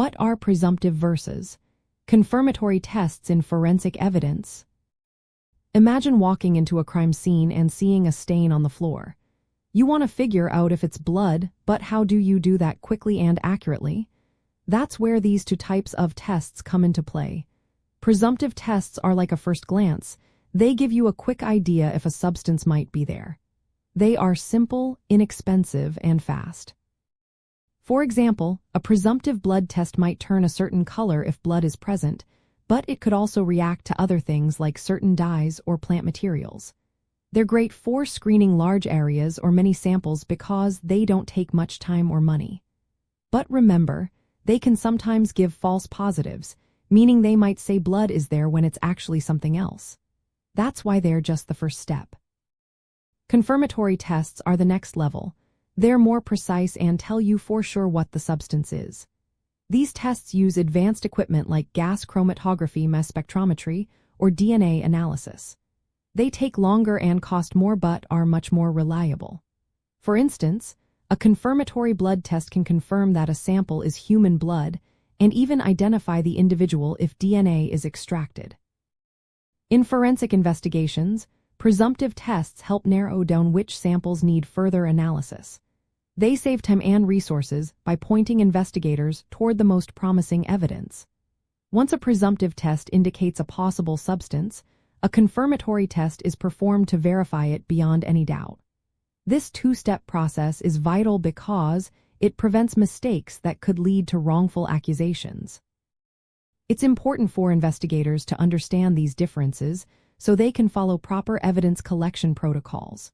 What are presumptive versus confirmatory tests in forensic evidence? Imagine walking into a crime scene and seeing a stain on the floor. You want to figure out if it's blood, but how do you do that quickly and accurately? That's where these two types of tests come into play. Presumptive tests are like a first glance. They give you a quick idea if a substance might be there. They are simple, inexpensive, and fast. For example, a presumptive blood test might turn a certain color if blood is present, but it could also react to other things like certain dyes or plant materials. They're great for screening large areas or many samples because they don't take much time or money. But remember, they can sometimes give false positives, meaning they might say blood is there when it's actually something else. That's why they're just the first step. Confirmatory tests are the next level. They're more precise and tell you for sure what the substance is. These tests use advanced equipment like gas chromatography, mass spectrometry, or DNA analysis. They take longer and cost more but are much more reliable. For instance, a confirmatory blood test can confirm that a sample is human blood and even identify the individual if DNA is extracted. In forensic investigations, presumptive tests help narrow down which samples need further analysis. They save time and resources by pointing investigators toward the most promising evidence. Once a presumptive test indicates a possible substance, a confirmatory test is performed to verify it beyond any doubt. This two-step process is vital because it prevents mistakes that could lead to wrongful accusations. It's important for investigators to understand these differences so they can follow proper evidence collection protocols.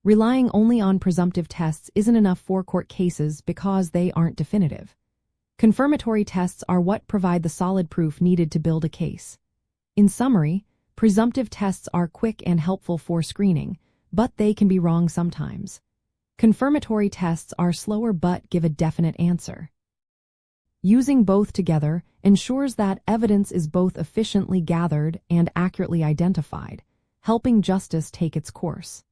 Relying only on presumptive tests isn't enough for court cases because they aren't definitive. Confirmatory tests are what provide the solid proof needed to build a case. In summary, presumptive tests are quick and helpful for screening, but they can be wrong sometimes. Confirmatory tests are slower but give a definite answer. Using both together ensures that evidence is both efficiently gathered and accurately identified, helping justice take its course.